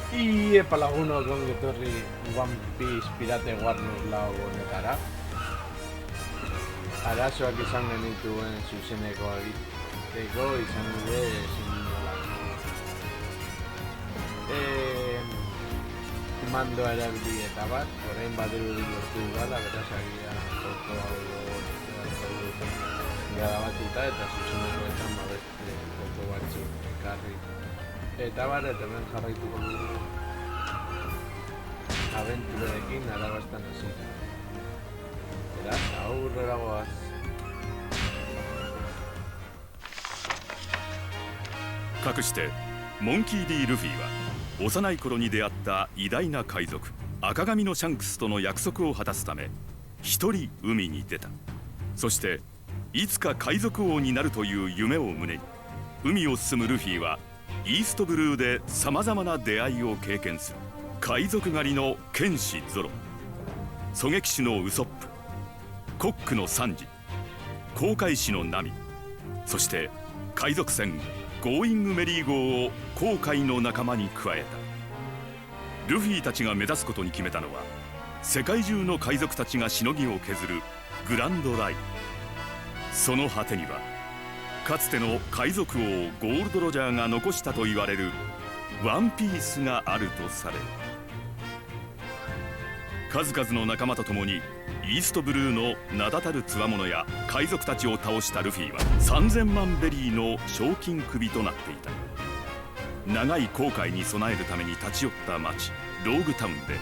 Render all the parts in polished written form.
Epa lagunok ongi etorri One Piece Pirate Warriors lau honetara. Arazoak izan genituen zuzeneko egiteko izan dute ezin nolako. Mandoa erabili eta bat, orain badirudi lortu gala, beraz agian foto hau garabatuta eta zuzenekoetan beste foto batzuk ekarri. Eta bar, eta hemen jarraituko dugu abenturekin arabastan hasi. Beraz, aurrera goaz. かくしてモンキー・D・ルフィは幼い頃に出会った偉大な海賊赤髪のシャンクスとの約束を果たすため一人海に出た。そしていつか海賊王になるという夢を胸に海を進むルフィはイーストブルーでさまざまな出会いを経験する。海賊狩りの剣士ゾロ、狙撃手のウソップ、コックのサンジ、航海士のナミ、そして海賊船ゴーイングメリー号を航海の仲間に加えた。ルフィたちが目指すことに決めたのは世界中の海賊たちがしのぎを削るグランドライン。その果てにはかつての海賊王ゴールド・ロジャーが残したと言われるワンピースがあるとされる。数々の仲間と共にイーストブルーの名だたる強者や海賊たちを倒したルフィは3000万ベリーの賞金首となっていた。長い航海に備えるために立ち寄った町ローグタウンで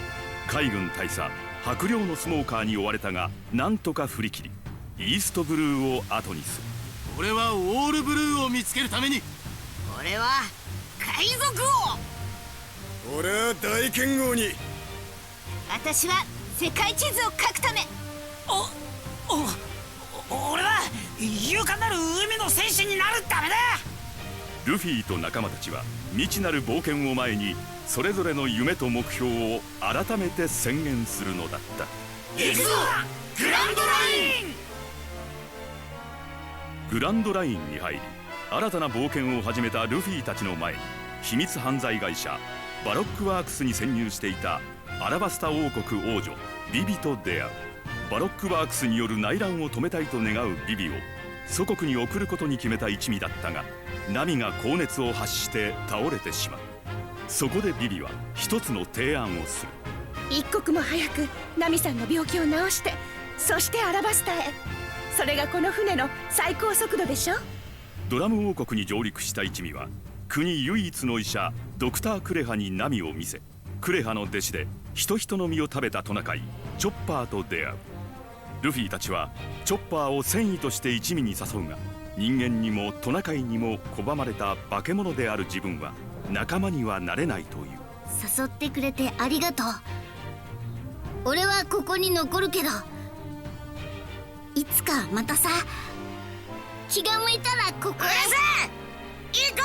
海軍大佐白陵のスモーカーに追われたがなんとか振り切りイーストブルーを後にする。俺はオールブルーを見つけるために。俺は海賊王。俺は大剣豪に。私は世界地図を書くため。俺は勇敢なる海の戦士になるためだ。ルフィと仲間たちは未知なる冒険を前にそれぞれの夢と目標を改めて宣言するのだった。行くぞグランドライン。グランドラインに入り新たな冒険を始めたルフィたちの前に秘密犯罪会社バロックワークスに潜入していたアラバスタ王国王女ビビと出会う。バロックワークスによる内乱を止めたいと願うビビを祖国に送ることに決めた一味だったがナミが高熱を発して倒れてしまう。そこでビビは一つの提案をする。一刻も早くナミさんの病気を治して、そしてアラバスタへ。それがこの船の最高速度でしょ。ドラム王国に上陸した一味は国唯一の医者ドクター・クレハにナミを見せ、クレハの弟子で人々の実を食べたトナカイチョッパーと出会う。ルフィたちはチョッパーを戦意として一味に誘うが人間にもトナカイにも拒まれた化け物である自分は仲間にはなれないという。誘ってくれてありがとう。俺はここに残るけどいつかまたさ、気が向いたらここへ。行こ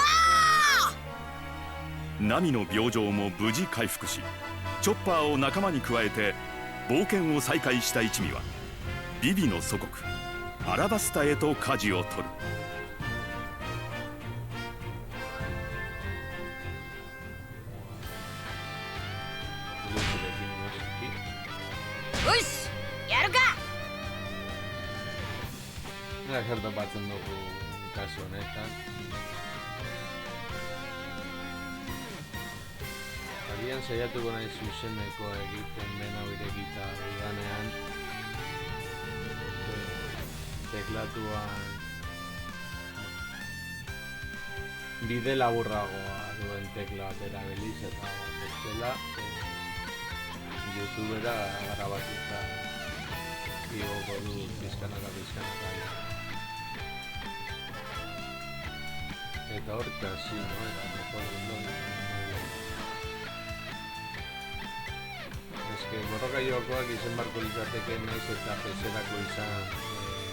う。ナミの病状も無事回復しチョッパーを仲間に加えて冒険を再開した一味はビビの祖国アラバスタへと舵を取る。よしやるか。 Ejército batzen dugu kasu honetan. Agian saiatuko nahi zuzeneko egiten den hau irekita dudanean teklatuan bide laburragoa duen tekla bat erabiliz eta bestela YouTubera grabatuta igoko du pizkanaka. Eta horka hasi, no? Eta mejor Ez que borroka jokoak izen barko litzateke naiz eta peserako izan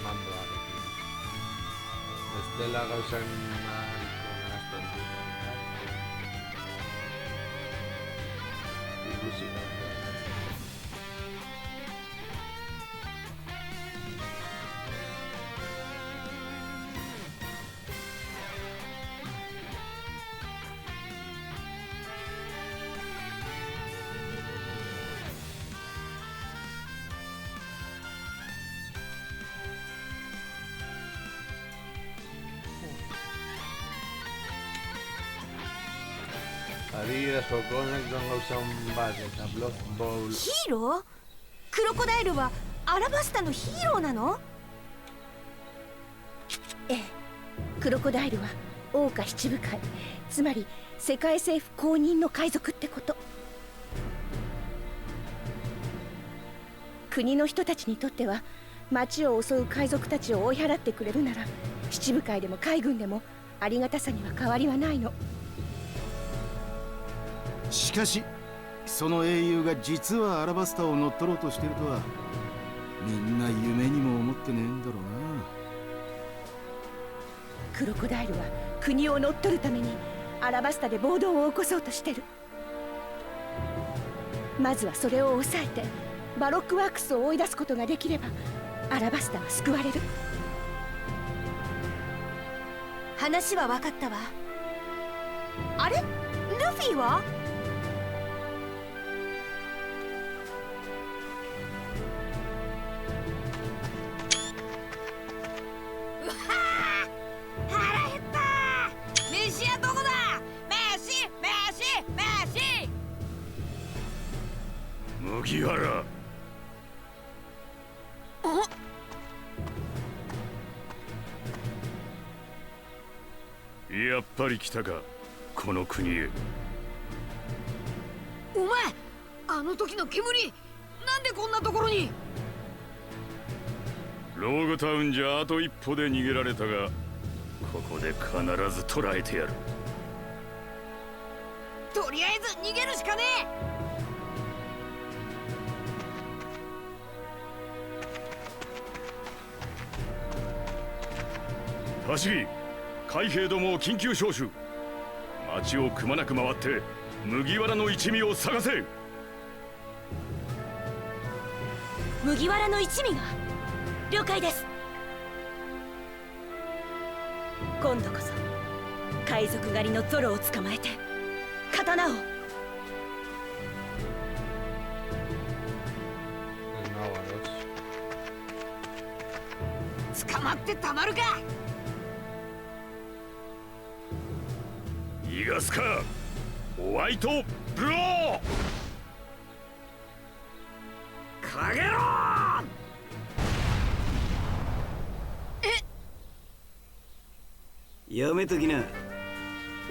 mandoarekin. Bestela gauzak nahiko nahazten dut. Ikusi da. Αρίες, ο Κόνεκ, τον Λοξαμπάζες, απλώς μπολ. ヒーロー？クロコダイルはアラバスタのヒーローなの？ええ、クロコダイルは桜花七部会、つまり世界政府公認の海賊ってこと。国の人たちにとっては町を襲う海賊たちを追い払ってくれるなら、七部会でも海軍でもありがたさには変わりはないの。しかしその英雄が実はアラバスタを乗っ取ろうとしてるとはみんな夢にも思ってねえんだろうな。クロコダイルは国を乗っ取るためにアラバスタで暴動を起こそうとしてる。まずはそれを抑えてバロックワークスを追い出すことができればアラバスタは救われる。話は分かったわ。あれ？ルフィは？腹減った。飯はどこだ？飯。麦わら。やっぱり来たか、この国へ。お前、あの時の煙、なんでこんなところに？ローグタウンじゃあと一歩で逃げられたが、ここで必ず捕らえてやる。とりあえず逃げるしかねえ。走り、海兵どもを緊急招集。町をくまなく回って麦わらの一味を探せ。麦わらの一味が？了解です。今度こそ海賊狩りのゾロを捕まえて刀を。捕まってたまるか。逃がすか、ホワイトブロー。かげろー。やめときな。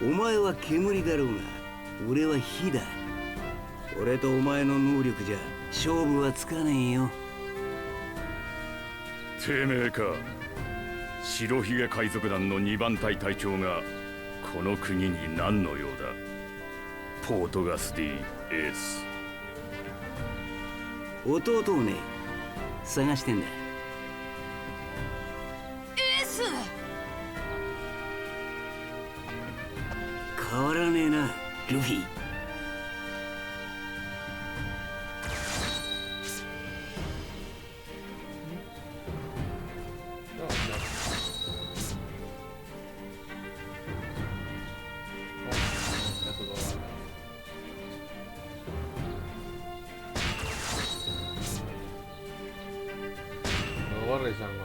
お前は煙だろうが俺は火だ。俺とお前の能力じゃ勝負はつかねえよ。てめえか。白ひげ海賊団の2番隊隊長がこの国に何の用だ。ポートガス・ディ・エース。弟をね、探してんだ。エース。変わらねえな、ルフィ。Borre izango da,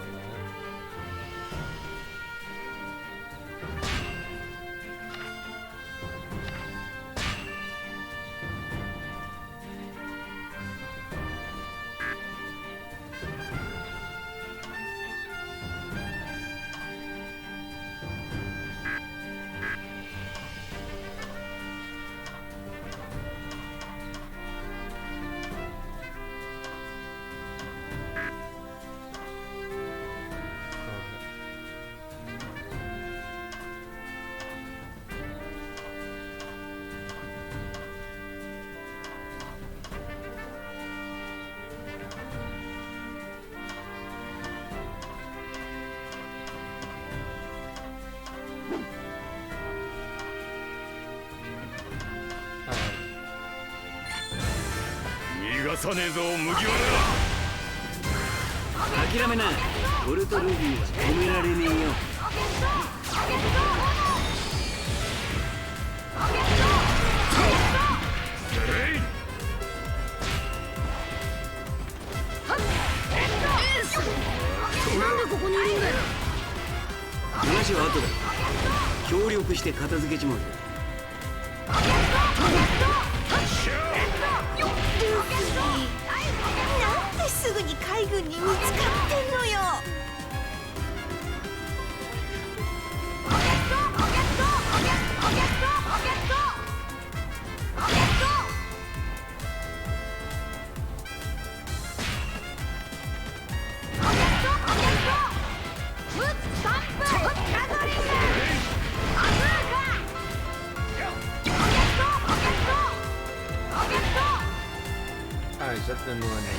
逃がさねえぞ麦わら。諦めな。俺とルフィは止められねえよ。なんでここにいるんだよ。話は後だ。協力して片付けちまう。すぐに海軍に見つかってんのよ。Ah, ich hatte nur eine.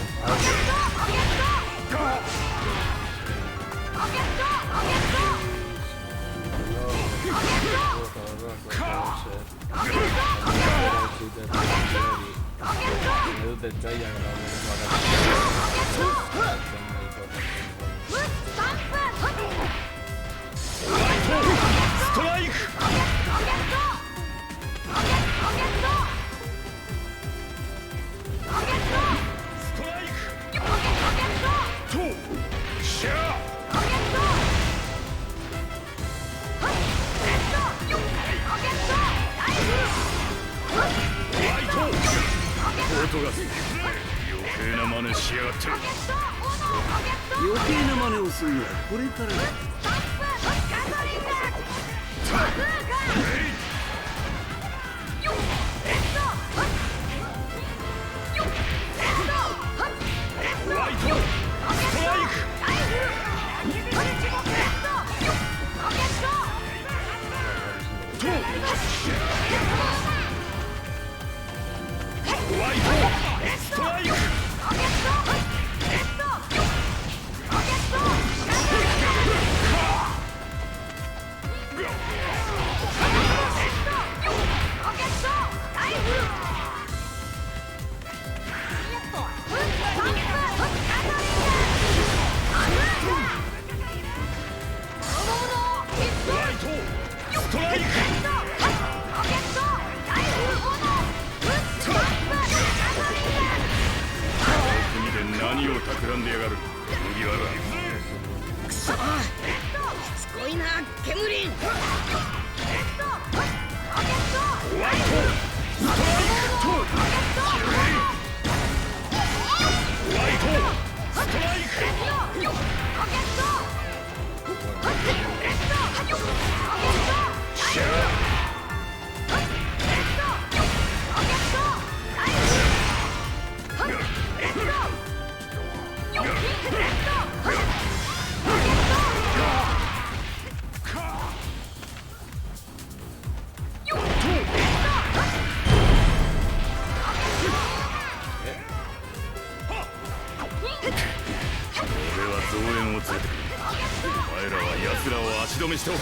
余計な真似をするのはこれからだ。何を企んでやがる麦わら。くそ、しつこいなケムリン。増援を連れてくる。お前らは奴らを足止めしておけ。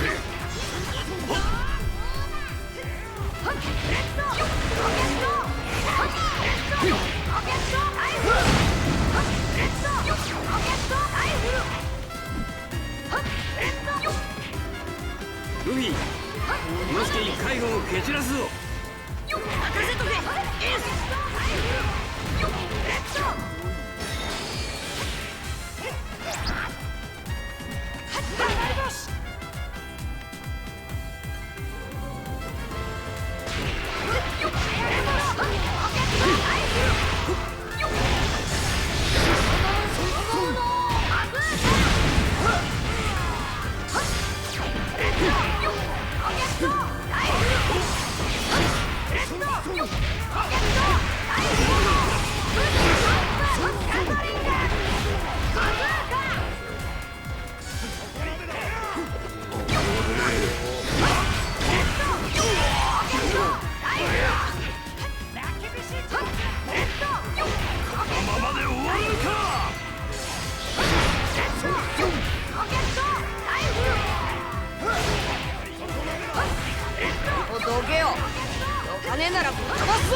ルフィ、この隙に海軍を蹴散らすぞ。任せとけエース。どけよ。どかねえならぶっ飛ばすぞ。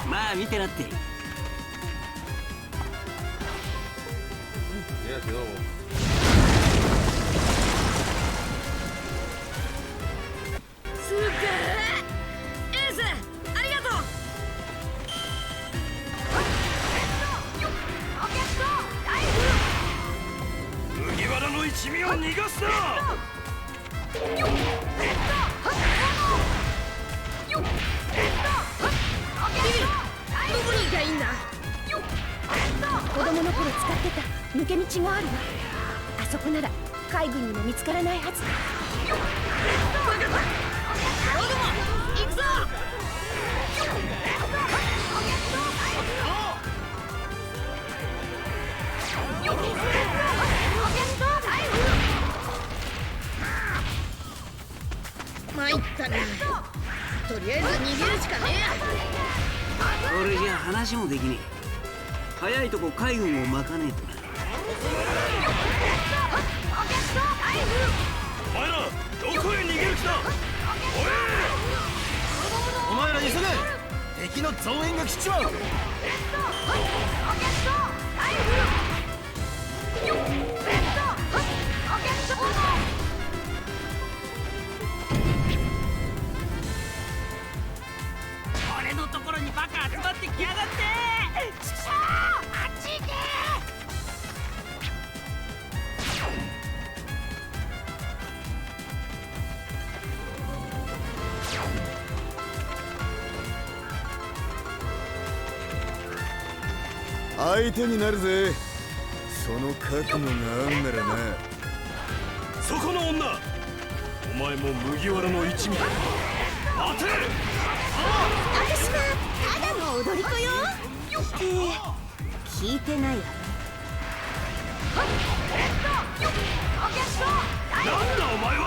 まあ見てなって。안녕하세요.すげえエースありがとう。麦わらの一味を逃がすな。どこにいたらいいんだ。子供の頃使ってた抜け道があるわ。あそこなら海軍にも見つからないはず。行くぞ。参ったね。とりあえず逃げるしかねこれじゃ話もできねえ。早いとこ海軍を巻かねえとな。お前らどこへ逃げる気だ。お前ら急げ。敵の増援が来ちまう。俺のところにバカ集まってきやがって。ちくしょう、あっち行け。相手になるぜ。その覚悟があんならな。そこの女、お前も麦わらの一味だ。待て。私はただの踊り子よって聞いてないわ。なんだお前は。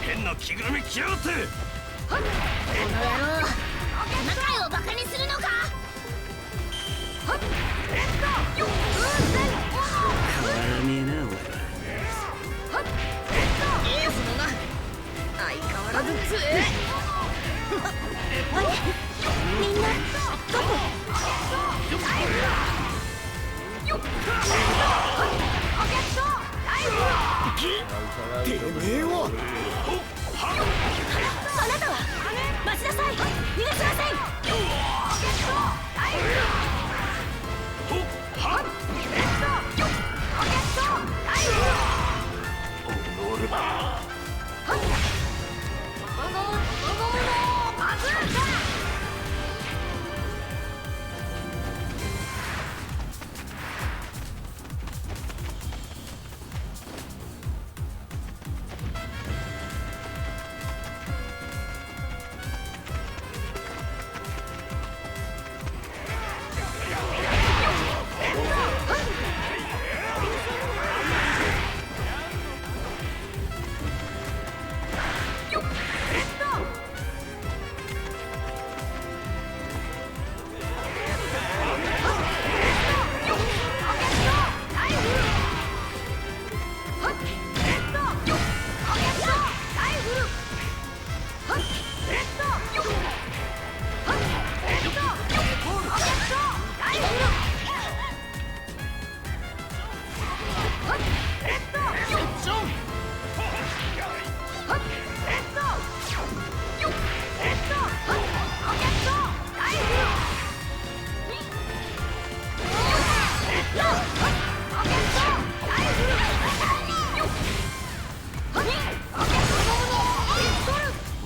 変な着ぐるみ着やがって。この野郎仲をバカにするのか。変わらねえな俺は。エースのな相変わらず強え。あれみんなどこ。てめえはあなたは待ちなさい。逃がしません。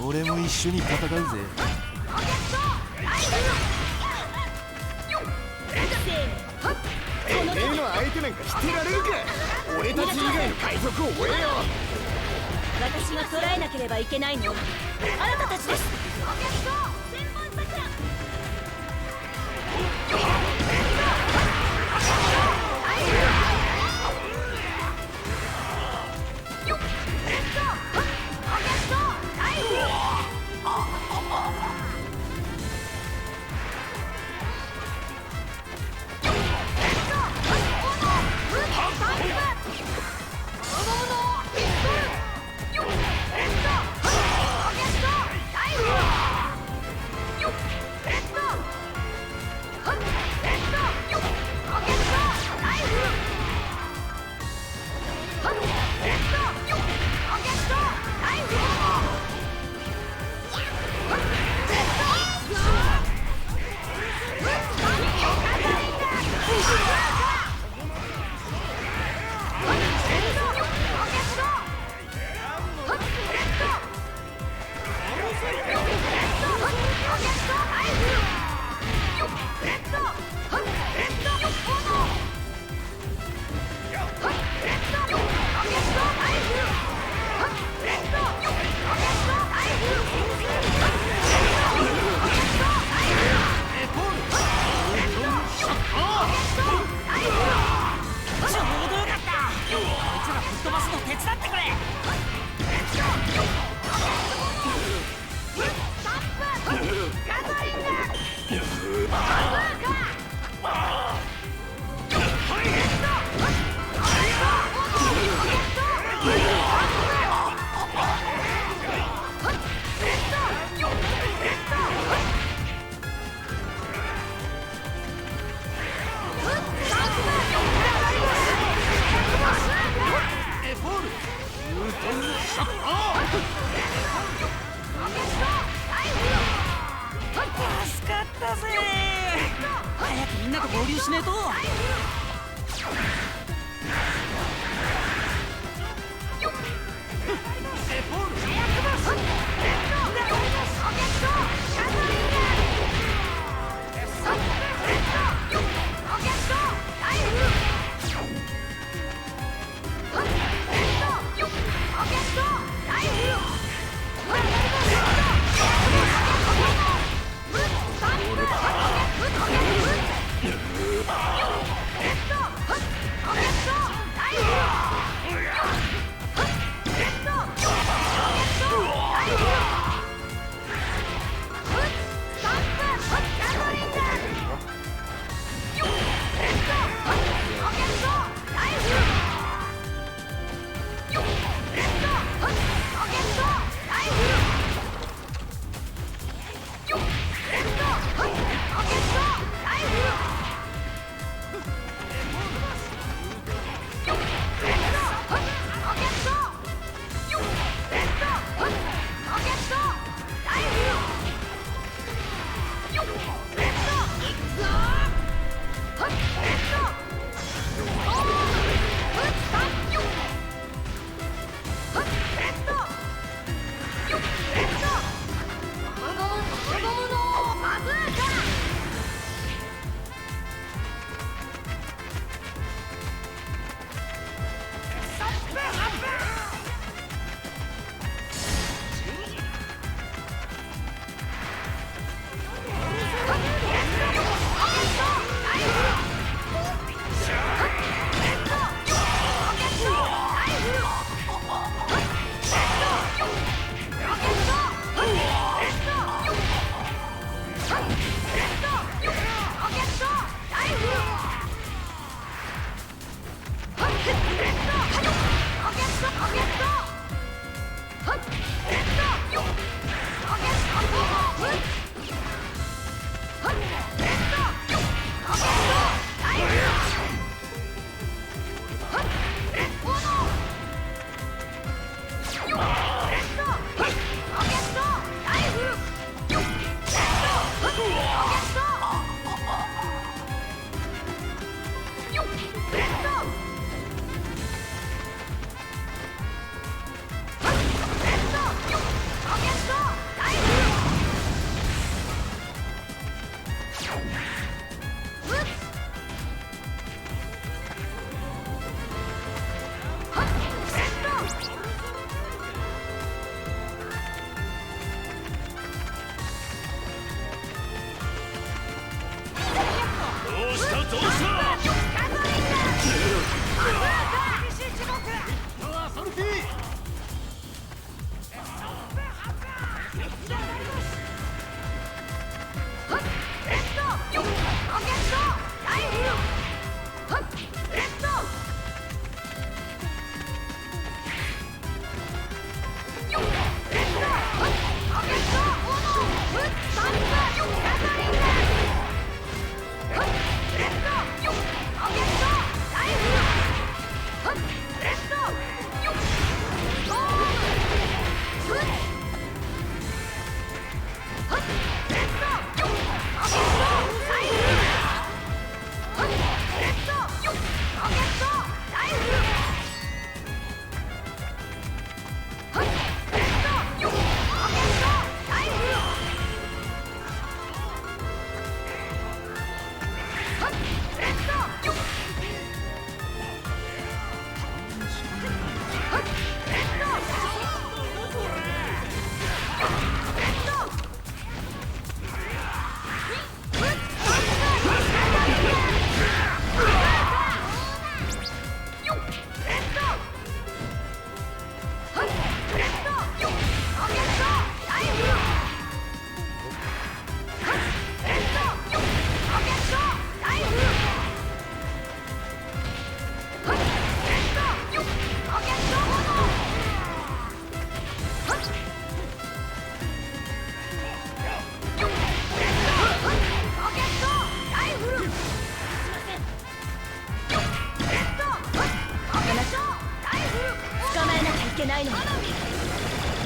俺も一緒に戦うぜ。てめえの相手なんかしてられるか。俺たち以外の海賊を追えよ。私が捕らえなければいけないのはあなたたちです。だぜ。早くみんなと合流しねえと。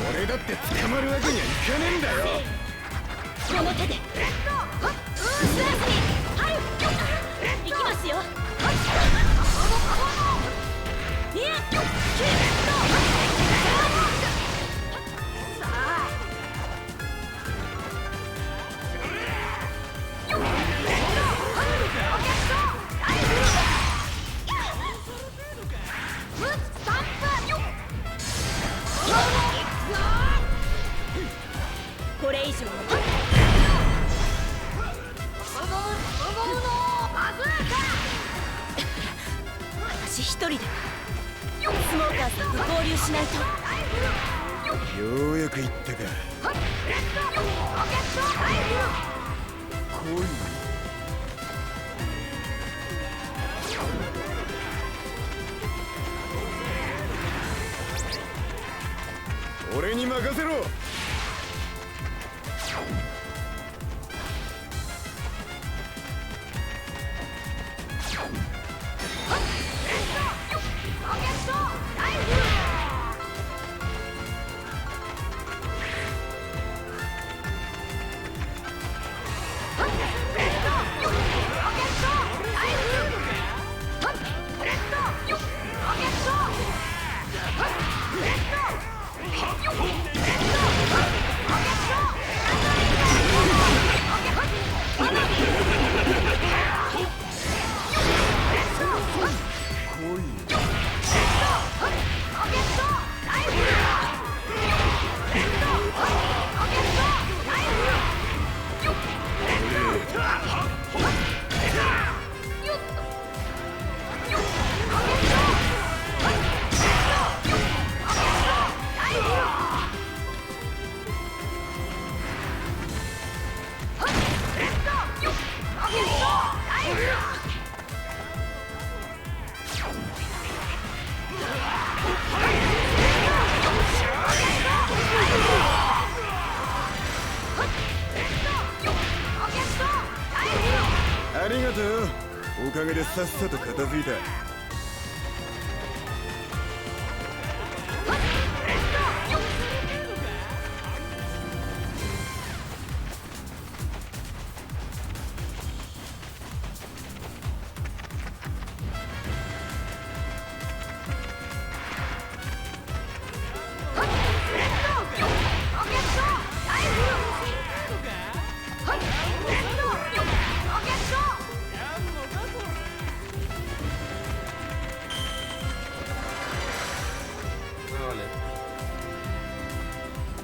俺だって捕まるわけにはいかねえんだよ。この手で私一人でスモーカーさんと合流しないと。ようやく言ったか。来い。俺に任せろ。ありがとう。おかげでさっさと片付いた。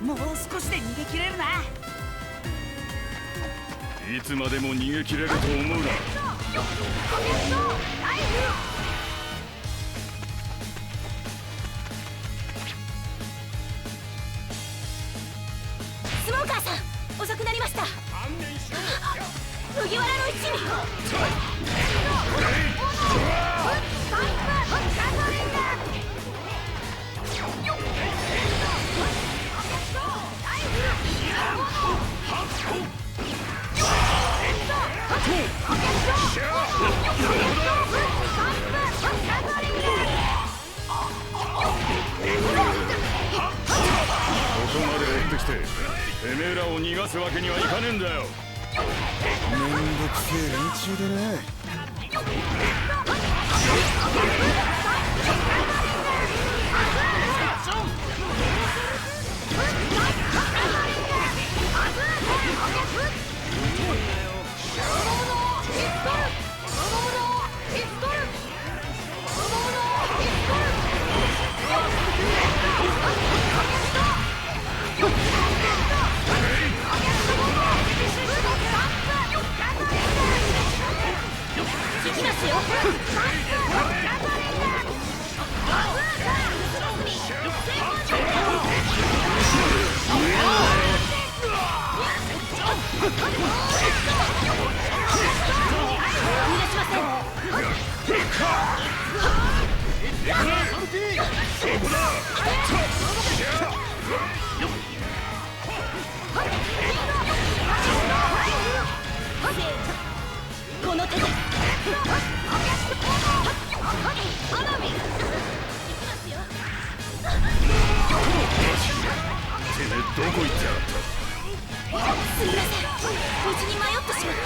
もう少しで逃げ切れるな。いつまでも逃げ切れると思うな。スモーカーさん、遅くなりました。麦わらの一味。ここまで追ってきててめえらを逃がすわけにはいかねえんだよ。めんどくせえ連中だな。行きますよ。この手で。てめえどこ行ってやがった。すみません、道に迷ってしまって。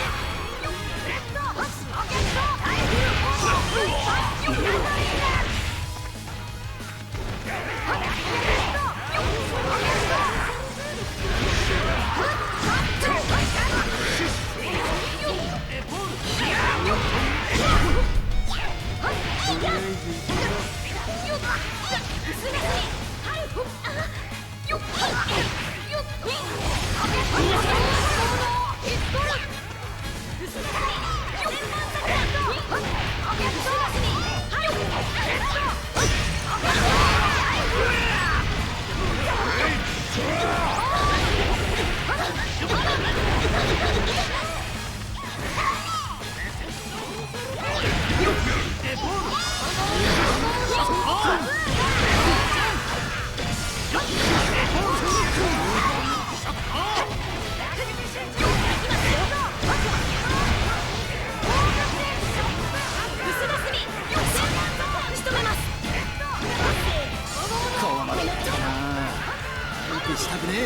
したくねえ。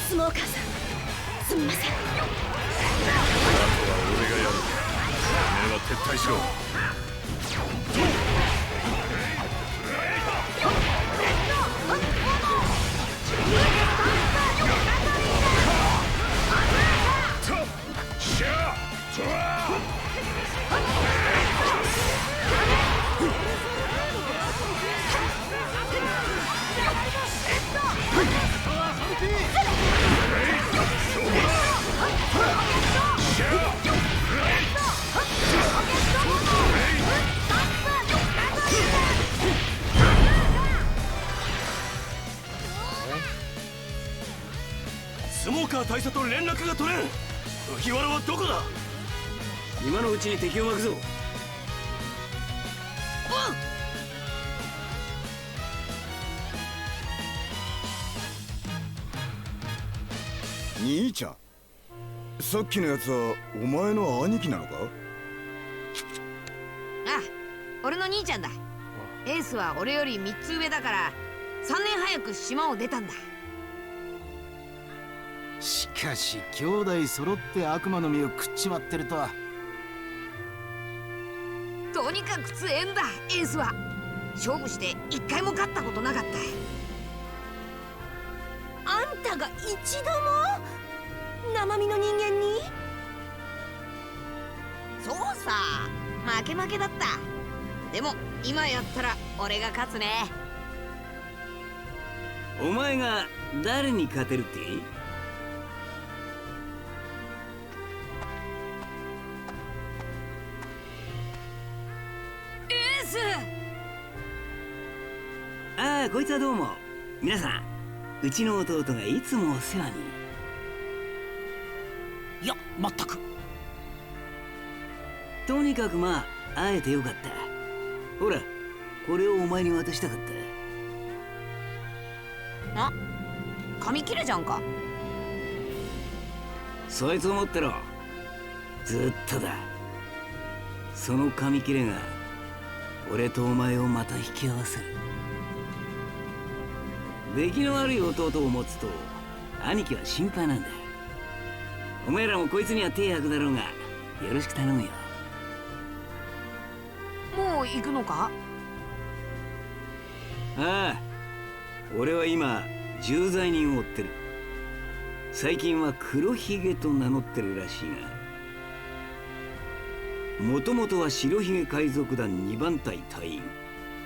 スモーカーさん、すみません。あとは俺がやる。おめえは撤退しろ。スモーカー大佐と連絡が取れん。麦わらはどこだ。今のうちに敵を巻くぞ。兄ちゃん、さっきのやつはお前の兄貴なのか？ああ、俺の兄ちゃんだ。エースは俺より3つ上だから3年早く島を出たんだ。しかし兄弟揃って悪魔の実を食っちまってるとは。とにかく強えんだエースは。勝負して1回も勝ったことなかった。あんたが一度も生身の人間に？そうさ、負け負けだった。でも今やったら俺が勝つね。お前が誰に勝てるって？エース！ああ、こいつはどうも。皆さん、うちの弟がいつもお世話に。いや、全く。とにかくまあ会えてよかった。ほら、これをお前に渡したかった。あ、紙切れじゃんか。そいつを持ってろ。ずっとだ。その紙切れが俺とお前をまた引き合わせる。出来の悪い弟を持つと兄貴は心配なんだ。お前らもこいつには手焼くだろうが、よろしく頼むよ。もう行くのか？ああ、俺は今重罪人を追ってる。最近は黒ひげと名乗ってるらしいが、もともとは白ひげ海賊団2番隊隊員、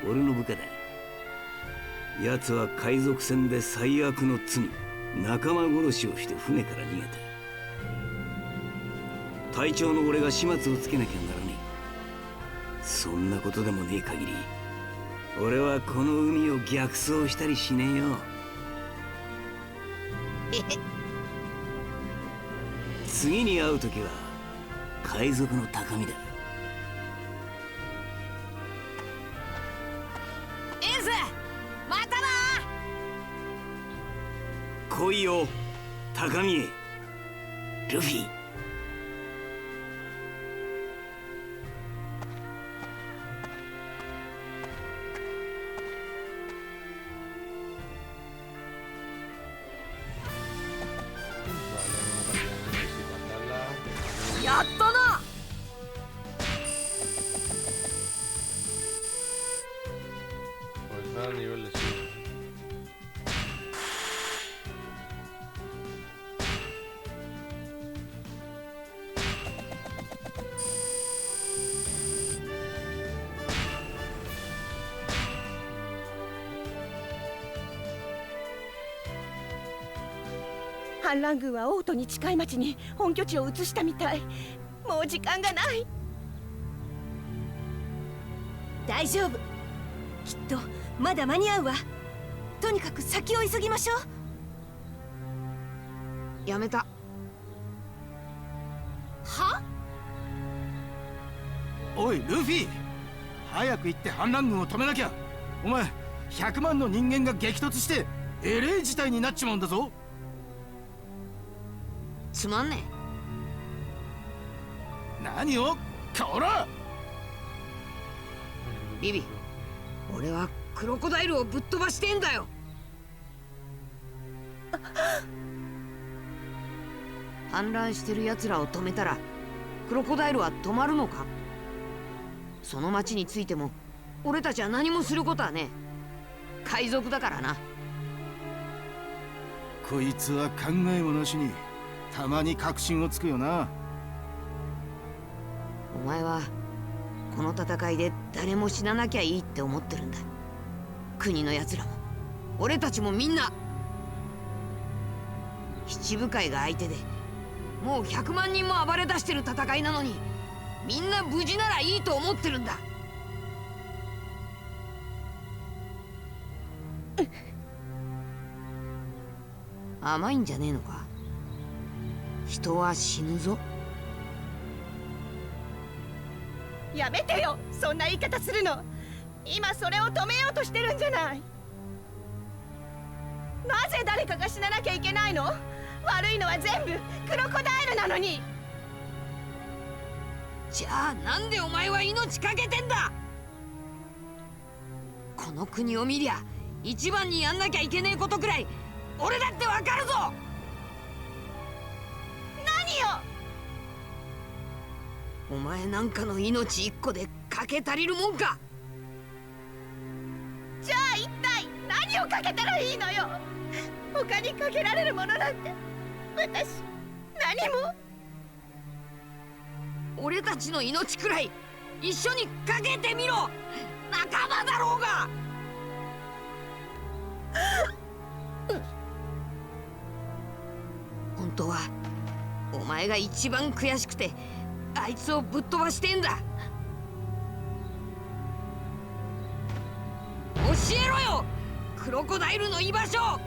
俺の部下だ。奴は海賊船で最悪の罪、仲間殺しをして船から逃げた。隊長の俺が始末をつけなきゃならねえ。そんなことでもねえ限り俺はこの海を逆走したりしねえよ。次に会う時は海賊の高みだ。エース、またな。来いよ高みへルフィ。やったな。Pues nada, nivel de 反乱軍は王都に近い町に本拠地を移したみたい。もう時間がない。大丈夫、きっとまだ間に合うわ。とにかく先を急ぎましょう。やめた。は？おいルフィ、早く行って反乱軍を止めなきゃ。お前100万の人間が激突してえれえ事態になっちまうんだぞ。つまんね何をこら。え。ビビ、俺はクロコダイルをぶっ飛ばしてんだよ。反乱してる奴らを止めたらクロコダイルは止まるのか？その町についても俺たちは何もすることはねえ。海賊だからな。こいつは考えもなしにたまに確信をつくよな。お前はこの戦いで誰も死ななきゃいいって思ってるんだ。国の奴らも俺たちもみんな。七部会が相手でもう100万人も暴れ出してる戦いなのにみんな無事ならいいと思ってるんだ。甘いんじゃねえのか。人は死ぬぞ。やめてよ、そんな言い方するの。今それを止めようとしてるんじゃない。なぜ誰かが死ななきゃいけないの？悪いのは全部クロコダイルなのに。じゃあなんでお前は命かけてんだ。この国を見りゃ一番にやんなきゃいけねえことくらい俺だってわかるぞ。何よ。お前なんかの命一個でかけ足りるもんか。じゃあ一体何をかけたらいいのよ。他にかけられるものなんて私何も。俺たちの命くらい一緒にかけてみろ。仲間だろうが。本当はお前が一番悔しくてあいつをぶっ飛ばしてんだ。教えろよクロコダイルの居場所。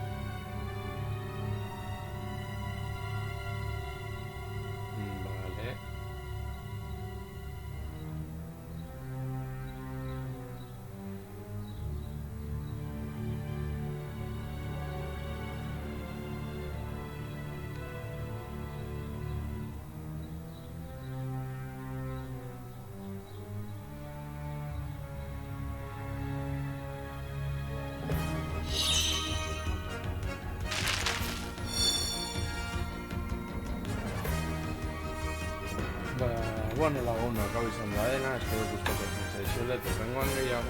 Vale. Bueno, Laguna, acabo avisando a Ena, espero que os toque sensaciones, te vengo a enviar,